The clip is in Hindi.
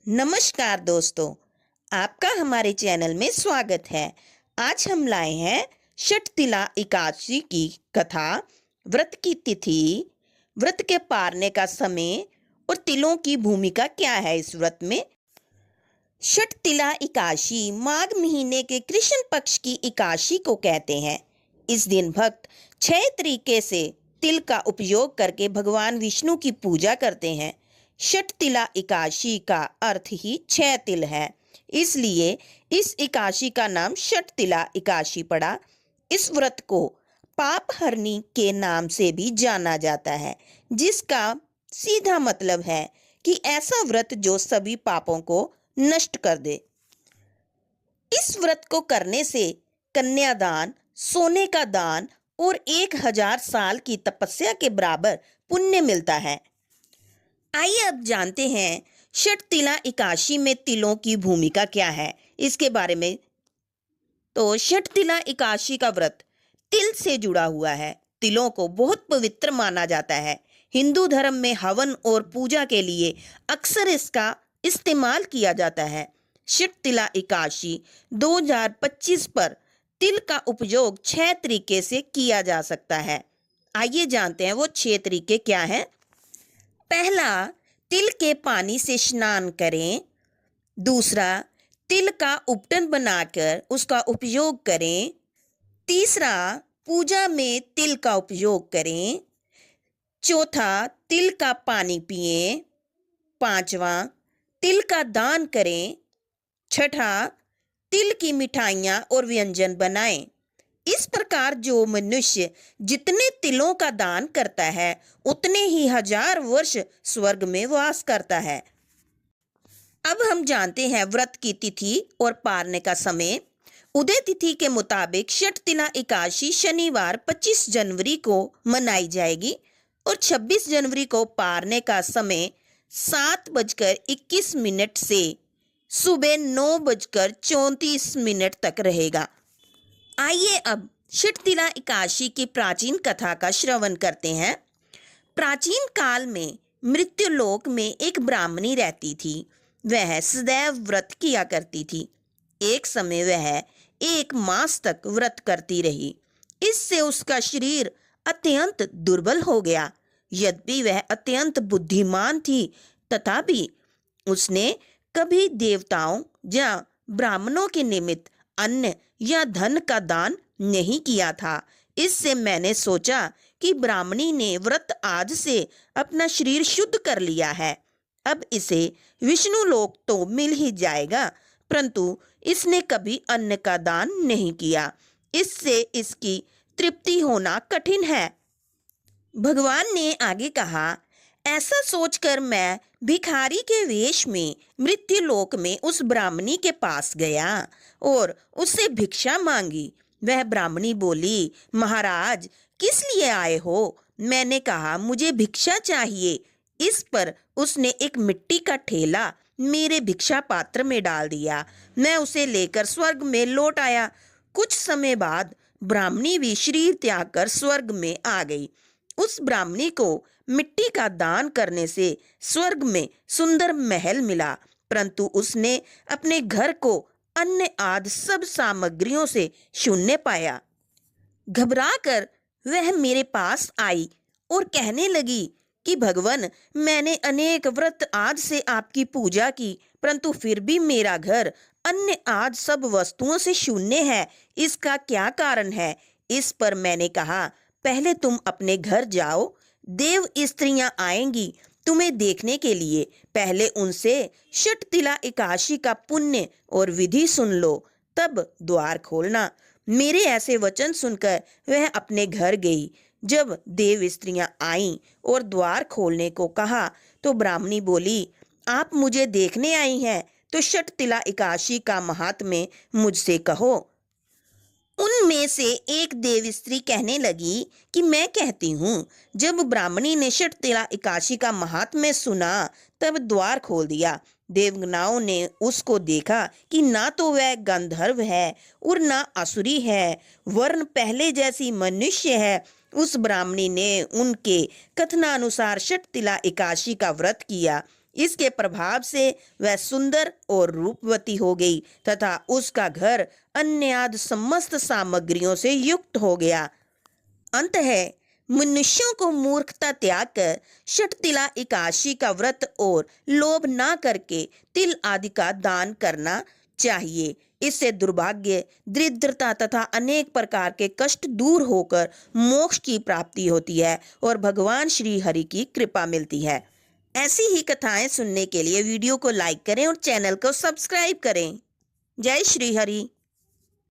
नमस्कार दोस्तों, आपका हमारे चैनल में स्वागत है। आज हम लाए हैं षटतिला एकादशी की कथा, व्रत की तिथि, व्रत के पारने का समय और तिलों की भूमिका क्या है इस व्रत में। षटतिला एकादशी माघ महीने के कृष्ण पक्ष की एकादशी को कहते हैं। इस दिन भक्त 6 तरीके से तिल का उपयोग करके भगवान विष्णु की पूजा करते हैं। षटतिला एकादशी का अर्थ ही 6 तिल है, इसलिए इस एकादशी का नाम षटतिला एकादशी पड़ा। इस व्रत को पाप हरनी के नाम से भी जाना जाता है, जिसका सीधा मतलब है कि ऐसा व्रत जो सभी पापों को नष्ट कर दे। इस व्रत को करने से कन्यादान, सोने का दान और 1000 साल की तपस्या के बराबर पुण्य मिलता है। आइए अब जानते हैं षटतिला एकादशी में तिलों की भूमिका क्या है इसके बारे में। तो षटतिला एकादशी का व्रत तिल से जुड़ा हुआ है। तिलों को बहुत पवित्र माना जाता है। हिंदू धर्म में हवन और पूजा के लिए अक्सर इसका इस्तेमाल किया जाता है। षटतिला एकादशी 2025 पर तिल का उपयोग 6 तरीके से किया जा सकता है। आइए जानते हैं वो 6 तरीके क्या हैं। पहला, तिल के पानी से स्नान करें। दूसरा, तिल का उपटन बनाकर उसका उपयोग करें। तीसरा, पूजा में तिल का उपयोग करें। चौथा, तिल का पानी पिएं। पांचवा, तिल का दान करें। छठा, तिल की मिठाइयाँ और व्यंजन बनाएं। इस प्रकार जो मनुष्य जितने तिलों का दान करता है उतने ही 1000 वर्ष स्वर्ग में वास करता है। अब हम जानते हैं व्रत की तिथि और पारने का समय। उदय तिथि के मुताबिक षटतिला एकादशी शनिवार 25 जनवरी को मनाई जाएगी और 26 जनवरी को पारने का समय 7:21 से सुबह 9:34 तक रहेगा। आइए अब षटतिला एकादशी की प्राचीन कथा का श्रवण करते हैं। प्राचीन काल में मृत्युलोक में एक ब्राह्मणी रहती थी। वह सदैव व्रत किया करती थी। एक समय वह 1 मास तक व्रत करती रही। इससे उसका शरीर अत्यंत दुर्बल हो गया। यद्यपि वह अत्यंत बुद्धिमान थी, तथापि उसने कभी देवताओं या ब्राह्मणों के निमित्त अन्न या धन का दान नहीं किया था। इससे मैंने सोचा कि ब्राह्मणी ने व्रत आज से अपना शरीर शुद्ध कर लिया है, अब इसे विष्णु लोक तो मिल ही जाएगा, परंतु इसने कभी अन्न का दान नहीं किया। इससे इसकी तृप्ति होना कठिन है। भगवान ने आगे कहा, ऐसा सोचकर मैं भिखारी के वेश में मृत्युलोक में उस ब्राह्मणी के पास गया और उससे भिक्षा मांगी। वह ब्राह्मणी बोली, महाराज किस लिए आए हो? मैंने कहा, मुझे भिक्षा चाहिए। इस पर उसने एक मिट्टी का ठेला मेरे भिक्षा पात्र में डाल दिया। मैं उसे लेकर स्वर्ग में लौट आया। कुछ समय बाद ब्राह्मणी भी शरीर त्याग कर स्वर्ग में आ गई। उस ब्राह्मणी को मिट्टी का दान करने से स्वर्ग में सुंदर महल मिला, परंतु उसने अपने घर को अन्न आदि सब सामग्रियों से शून्य पाया। घबराकर वह मेरे पास आई और कहने लगी कि भगवान, मैंने अनेक व्रत आज से आपकी पूजा की, परंतु फिर भी मेरा घर अन्न आदि सब वस्तुओं से शून्य है। इसका क्या कारण है? इस पर मैंने कहा, पहले तुम अपने घर जाओ, देव स्त्रियां आएंगी तुम्हें देखने के लिए। पहले उनसे षटतिला एकादशी का पुण्य और विधि सुन लो, तब द्वार खोलना। मेरे ऐसे वचन सुनकर वह अपने घर गई। जब देव स्त्रियां आईं और द्वार खोलने को कहा तो ब्राह्मणी बोली, आप मुझे देखने आई हैं तो षटतिला एकादशी का महात्म्य मुझसे कहो। उनमें से एक देव स्त्री कहने लगी कि मैं कहती हूँ। जब ब्राह्मणी ने षटतिला एकादशी का महात्म्य सुना तब द्वार खोल दिया। देवगणाओं ने उसको देखा कि ना तो वह गंधर्व है और ना असुरी है, वर्ण पहले जैसी मनुष्य है। उस ब्राह्मणी ने उनके कथनानुसार षटतिला एकादशी का व्रत किया इसके प्रभाव से वह सुंदर और रूपवती हो गई तथा उसका घर अन्य आदि समस्त सामग्रियों से युक्त हो गया। अंत है, मनुष्यों को मूर्खता त्याग कर षट तिला एकादशी का व्रत और लोभ ना करके तिल आदि का दान करना चाहिए। इससे दुर्भाग्य, दरिद्रता तथा अनेक प्रकार के कष्ट दूर होकर मोक्ष की प्राप्ति होती है और भगवान श्री हरि की कृपा मिलती है। ऐसी ही कथाएं सुनने के लिए वीडियो को लाइक करें और चैनल को सब्सक्राइब करें। जय श्री हरि।